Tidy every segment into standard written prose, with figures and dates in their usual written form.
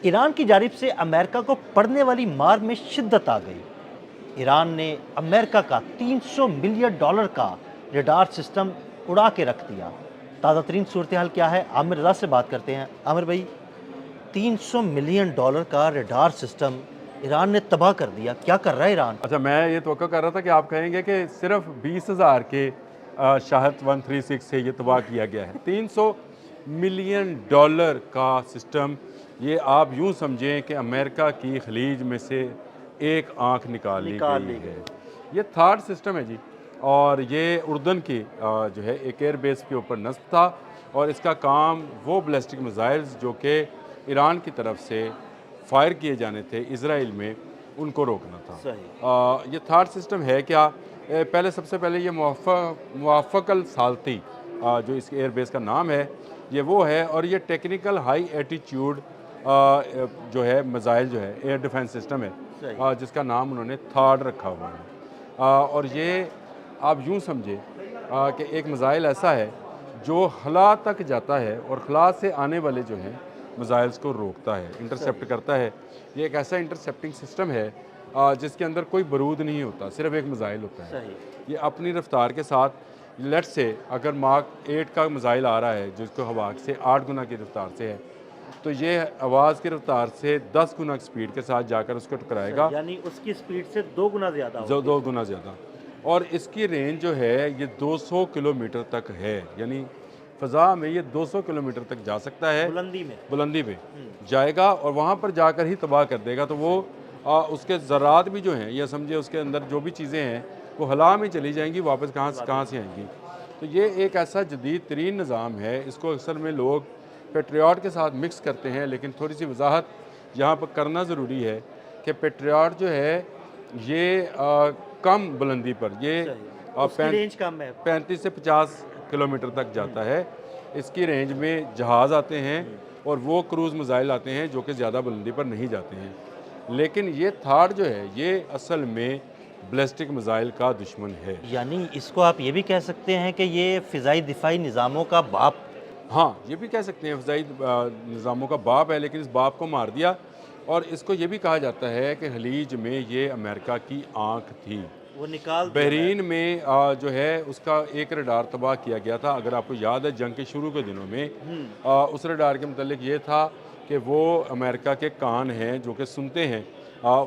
Iran की जानिब से अमेरिका को पड़ने वाली मार में शिद्दत आ गई। ईरान ने अमेरिका का $300 मिलियन का रडार सिस्टम उड़ा के रख दिया। ताज़ा तरीन सूरत हाल क्या है, आमिर रज़ा से बात करते हैं। आमिर भाई, $300 मिलियन का रडार सिस्टम ईरान ने तबाह कर दिया, क्या कर रहा है ईरान? अच्छा, मैं ये तवक्को कर रहा था कि आप कहेंगे कि सिर्फ 20,000 के शाहद 136 से ये तबाह किया गया है। $300 मिलियन का सिस्टम, ये आप यूँ समझें कि अमेरिका की खलीज में से एक आंख निकाल ली गई है। ये थर्ड सिस्टम है जी, और ये उर्दन की जो है एक एयर बेस के ऊपर नस्ब था, और इसका काम वो बैलिस्टिक मिसाइल्स जो कि ईरान की तरफ से फायर किए जाने थे इजराइल में, उनको रोकना था। ये थर्ड सिस्टम है क्या? पहले सबसे पहले ये मुआफ़क़ल साल्ती जो इस एयर बेस का नाम है, ये वो है, और ये टेक्निकल हाई एटीट्यूड जो है मिसाइल जो है एयर डिफेंस सिस्टम है, जिसका नाम उन्होंने थर्ड रखा हुआ है। और ये आप यूँ समझे कि एक मिसाइल ऐसा है जो खला तक जाता है और खला से आने वाले जो हैं मिसाइल्स को रोकता है, इंटरसेप्ट करता है। ये एक ऐसा इंटरसेप्टिंग सिस्टम है जिसके अंदर कोई बारूद नहीं होता, सिर्फ एक मिसाइल होता है। ये अपनी रफ्तार के साथ, लेट से अगर मार्क 8 का मिसाइल आ रहा है जिसको हवा से 8 गुना की रफ्तार से है, तो ये आवाज़ की रफ्तार से 10 गुना स्पीड के साथ जाकर उसको टकराएगा, यानी उसकी स्पीड से 2 गुना ज़्यादा, 2 गुना ज़्यादा। और इसकी रेंज जो है ये 200 किलोमीटर तक है, यानी फ़ज़ा में ये 200 किलोमीटर तक जा सकता है, बुलंदी पे जाएगा, और वहाँ पर जाकर ही तबाह कर देगा। तो वो उसके ज़रात भी जो हैं, या समझे उसके अंदर जो भी चीज़ें हैं वो हला में चली जाएंगी, वापस कहाँ से आएंगी। तो ये एक ऐसा जदीद तरीन निज़ाम है, इसको अक्सर में लोग पेट्रियाट के साथ मिक्स करते हैं, लेकिन थोड़ी सी वजाहत यहाँ पर करना ज़रूरी है कि पेट्रियाट जो है ये कम बुलंदी पर, ये रेंज कम है, 35 से 50 किलोमीटर तक जाता है। इसकी रेंज में जहाज़ आते हैं और वो क्रूज़ मिसाइल आते हैं जो कि ज़्यादा बुलंदी पर नहीं जाते हैं। लेकिन ये थर्ड जो है ये असल में बैलिस्टिक मिसाइल का दुश्मन है। यानी इसको आप ये भी कह सकते हैं कि ये फ़िज़ाई दिफाई निज़ामों का बाप। हाँ, ये भी कह सकते हैं फ़िज़ाई निज़ामों का बाप है, लेकिन इस बाप को मार दिया। और इसको ये भी कहा जाता है कि खलीज में ये अमेरिका की आंख थी, वो निकाल बहरीन में जो है उसका एक रडार तबाह किया गया था। अगर आपको याद है जंग के शुरू के दिनों में उस रडार के मतलब ये था कि वो अमेरिका के कान हैं जो कि सुनते हैं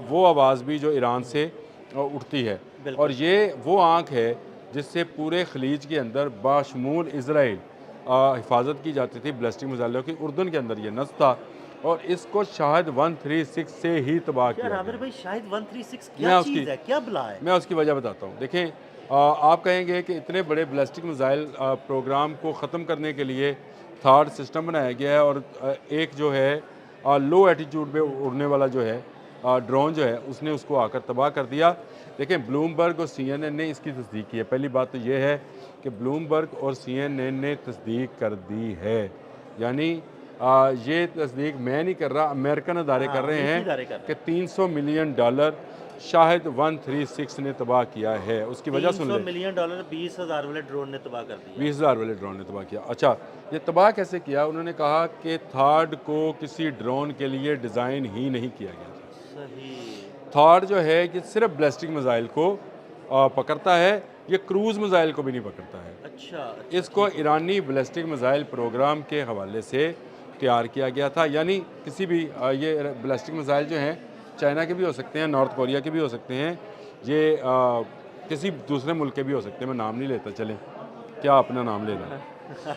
वो आवाज़ भी जो ईरान से उठती है, और ये वो आंख है जिससे पूरे खलीज के अंदर बाशमूल इजराइल हिफाजत की जाती थी बैलिस्टिक मिसाइलों की। उर्दन के अंदर ये नस्ब था, और इसको शाहिद 136 से ही तबाह किया गया। भाई शाहिद 136 क्या चीज़ है, क्या बला है? मैं उसकी वजह बताता हूँ। देखें, आप कहेंगे कि इतने बड़े बैलिस्टिक मिसाइल प्रोग्राम को ख़त्म करने के लिए थर्ड सिस्टम बनाया गया है, और एक जो है लो एटीट्यूड पे उड़ने वाला जो है ड्रोन जो है उसने उसको आकर तबाह कर दिया। देखें, ब्लूमबर्ग और CNN ने इसकी तस्दीक की है। पहली बात तो ये है कि ब्लूमबर्ग और CNN ने तस्दीक कर दी है, यानी ये तस्दीक मैं नहीं कर रहा, अमेरिकन अदारे कर रहे हैं कि $300 मिलियन शाहिद 136 ने तबाह किया है। उसकी वजह सुन लें, $300 मिलियन 20,000 वाले ड्रोन ने तबाह कर दिया। 20,000 वाले ड्रोन ने तबाह किया। अच्छा, ये तबाह कैसे किया? उन्होंने कहा कि थर्ड को किसी ड्रोन के लिए डिज़ाइन ही नहीं किया गया था। थर्ड जो है कि सिर्फ बैलिस्टिक मिसाइल को पकड़ता है, ये क्रूज़ मिसाइल को भी नहीं पकड़ता है। अच्छा, इसको ईरानी बैलिस्टिक मिसाइल प्रोग्राम के हवाले से तैयार किया गया था, यानी किसी भी ये बैलिस्टिक मिसाइल जो हैं चाइना के भी हो सकते हैं, नॉर्थ कोरिया के भी हो सकते हैं, ये किसी दूसरे मुल्क के भी हो सकते हैं। मैं नाम नहीं लेता, चलें, क्या अपना नाम लेना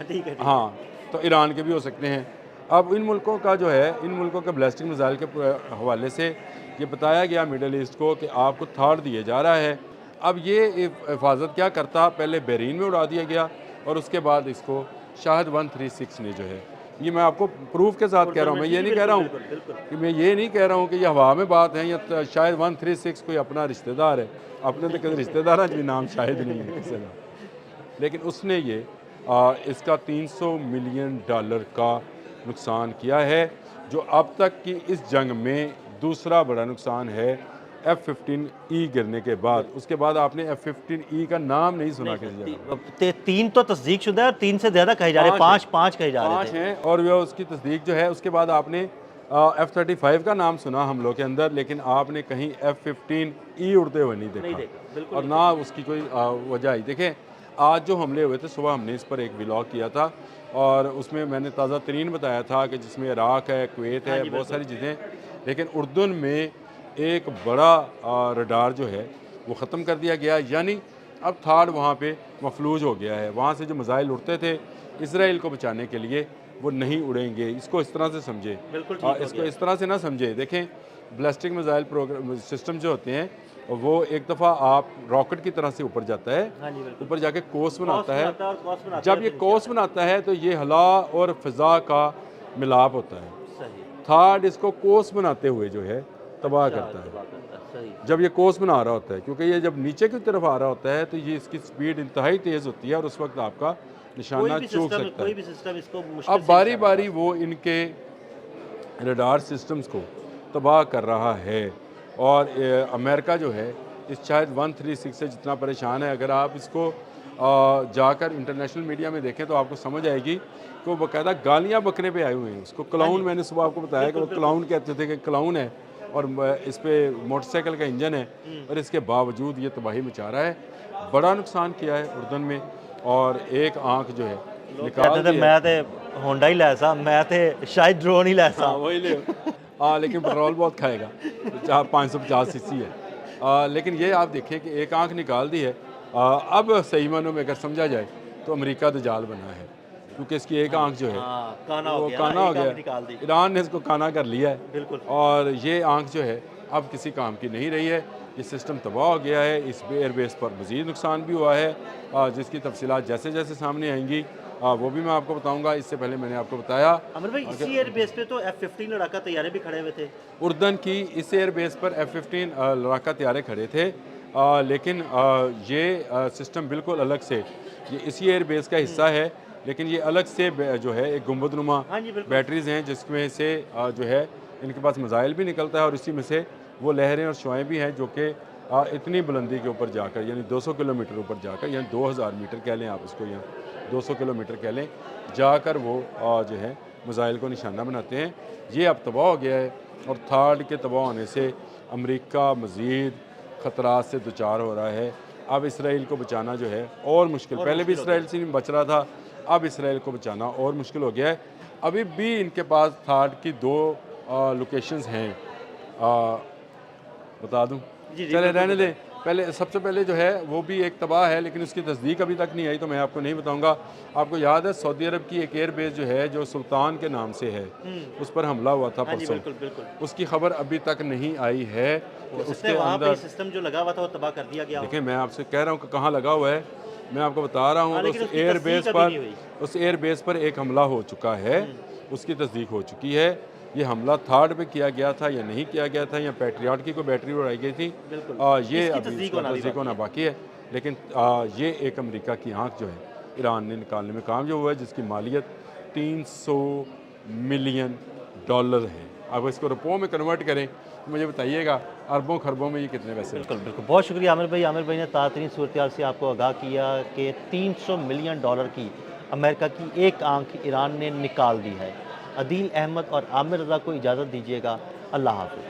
ठीक है। हाँ, तो ईरान के भी हो सकते हैं। अब इन मुल्कों का जो है, इन मुल्कों के बैलिस्टिक मिसाइल के हवाले से ये बताया गया मिडल ईस्ट को कि आपको थर्ड दिया जा रहा है। अब ये हिफाजत क्या करता, पहले बहरीन में उड़ा दिया गया, और उसके बाद इसको शाहिद 136 ने जो है, ये मैं आपको प्रूफ के साथ कह रहा हूँ, मैं ये नहीं कह रहा हूँ कि मैं ये नहीं कह रहा हूँ कि ये हवा में बात है, या शायद 136 कोई अपना रिश्तेदार है। अपने तो कभी रिश्तेदार भी नाम शायद नहीं है किसी का, लेकिन उसने ये इसका $300 मिलियन का नुकसान किया है, जो अब तक की इस जंग में दूसरा बड़ा नुकसान है F-15E गिरने के बाद। उसके बाद आपने F-15E का नाम नहीं सुना किसी जगह। 3 तो तस्दीक शुदा है और 3 से ज़्यादा कहे जा रहे हैं, 5 कहे जा रहे हैं। 5 हैं, और वो उसकी तस्दीक जो है उसके बाद आपने F-35 का नाम सुना हम लोग के अंदर, लेकिन आपने कहीं F-15E उड़ते हुए नहीं नहीं देखा, देखा, बिल्कुल और नहीं ना उसकी कोई वजह आई। देखें, आज जो हमले हुए थे, सुबह हमने इस पर एक व्लॉग किया था और उसमें मैंने ताज़ा तरीन बताया था कि जिसमें इराक है, कुवैत हाँ है, जी, बहुत बिल्कुल। सारी चीज़ें, लेकिन उर्दन में एक बड़ा रडार जो है वो ख़त्म कर दिया गया, यानी अब थाड वहाँ पे मफलूज हो गया है। वहाँ से जो मिसाइल उड़ते थे इसराइल को बचाने के लिए, वो नहीं उड़ेंगे। इसको इस तरह से समझे, बिल्कुल ठीक हो इसको गया। इस तरह से ना समझे। देखें, बैलिस्टिक मिसाइल प्रोग्राम सिस्टम जो होते हैं, वो एक दफ़ा आप रॉकेट की तरह से ऊपर जाता है, हाँ जी, बिल्कुल। ऊपर जाके कोस बनाता है। और कॉस्ट बनाता जब है ये फिर नीचे कोस आता है। बनाता है तो ये हला और फ़िज़ा का मिलाप होता है। सही। थाड इसको कोस बनाते हुए जो है तबाह अच्छा, करता है। तबाह करता है, सही। जब ये कोस बना रहा होता है, क्योंकि ये जब नीचे की तरफ आ रहा होता है तो ये इसकी स्पीड इंतहाई तेज़ होती है और उस वक्त आपका निशाना चूक सकता कोई है। भी सिस्टम इसको मुश्किल अब से बारी निशाना बारी बना वो इनके रडार सिस्टम्स को तबाह कर रहा है, और अमेरिका जो है इस शायद 136 से जितना परेशान है, अगर आप इसको जाकर इंटरनेशनल मीडिया में देखें तो आपको समझ आएगी कि वो बाकायदा गालियाँ बकने पे आए हुए हैं। उसको क्लाउन, मैंने सुबह आपको बताया कि वो क्लाउन कहते थे कि क्लाउन है, और इस पे मोटरसाइकिल का इंजन है, और इसके बावजूद ये तबाही मचा रहा है। बड़ा नुकसान किया है उर्दन में, और एक आंख जो है लोग निकाल कहते थे दी है। मैं ते होंडा ही लैसा, मैं ते शायद ड्रोन ही लैसा। हाँ, वही ले। हाँ, लेकिन पेट्रोल बहुत खाएगा, 550 सीसी है। लेकिन ये आप देखिए कि एक आंख निकाल दी है। अब सही मानों में अगर समझा जाए तो अमेरिका दजाल बना है, क्योंकि इसकी एक आंख जो है हाँ, काना हो वो गया, काना हो एक आंख गया। निकाल दी। ईरान ने इसको काना कर लिया है, बिल्कुल। और ये आंख जो है अब किसी काम की नहीं रही है। ये सिस्टम तबाह हो गया है। इस एयरबेस पर मज़ीद नुकसान भी हुआ है, जिसकी तफसीलात जैसे जैसे सामने आएंगी वो भी मैं आपको बताऊँगा। इससे पहले मैंने आपको बताया अमर भाई, इसी एयरबेस पे तो F-15 लड़ाका तैयारे भी खड़े हुए थे। उर्दन की इस एयरबेस पर F-15 लड़ाका तैयारे खड़े थे, लेकिन ये सिस्टम बिल्कुल अलग से, ये इसी एयरबेस का हिस्सा है, लेकिन ये अलग से जो है एक गुंबदनुमा हाँ जी, बिल्कुल। बैटरीज हैं, जिसमें से जो है इनके पास मिसाइल भी निकलता है, और इसी में से वो लहरें और शुआएँ भी हैं जो कि इतनी बुलंदी के ऊपर जाकर, यानी 200 किलोमीटर ऊपर जाकर, यानी 2000 मीटर कह लें आप इसको, या 200 किलोमीटर कह लें, जाकर वो जो है मिसाइल को निशाना बनाते हैं। ये अब तबाह हो गया है, और थाड के तबाह होने से अमेरिका मज़ीद ख़तरात से दुचार हो रहा है। अब इसराइल को बचाना जो है और मुश्किल, पहले भी इसराइल से नहीं बच रहा था, अब इसराइल को बचाना और मुश्किल हो गया है। अभी भी इनके पास थाड की 2 लोकेशंस हैं, बता दूं? जी, जी, चले बिल्कुल रहने दें। पहले, सबसे पहले जो है वो भी एक तबाह है, लेकिन उसकी तस्दीक अभी तक नहीं आई, तो मैं आपको नहीं बताऊंगा। आपको याद है सऊदी अरब की एक एयरबेस जो है, जो सुल्तान के नाम से है, उस पर हमला हुआ था हाँ जी, परसों। बिल्कुल, बिल्कुल। उसकी खबर अभी तक नहीं आई है हो कि सकता उसके है वहाँ पे अंदर, सिस्टम जो लगा हुआ था वो तबाह कर दिया गया हो। देखिए मैं आपसे कह रहा हूँ कि कहाँ लगा हुआ है, मैं आपको बता रहा हूँ। हाँ, तो लेकिन उस उसकी एयरबेस तस्दीक अभी नहीं हुई। पर, उस एयरबेस पर एक हमला हो चुका है, उसकी तस्दीक हो चुकी है। ये हमला थाड पे किया गया था या नहीं किया गया था, या पैट्रियट की कोई बैटरी उड़ाई गई थी, बिल्कुल। ये इसकी अभी तस्दीक इसका होना भी तस्दीक होना बाकी है। लेकिन ये एक अमेरिका की आंख जो है ईरान ने निकालने में कामयाब हुआ है, जिसकी मालियत $300 मिलियन है। अब इसको रुपयों में कन्वर्ट करें तो मुझे बताइएगा अरबों खरबों में ये कितने पैसे बिल्कुल, बिल्कुल। बहुत शुक्रिया आमिर भाई। आमिर भाई ने ताज़ा सूरत से आपको आगाह किया कि $300 मिलियन की अमेरिका की एक आंख ईरान ने निकाल दी है। अदील अहमद और आमिर रज़ा को इजाज़त दीजिएगा। अल्लाह हाफ़िज़।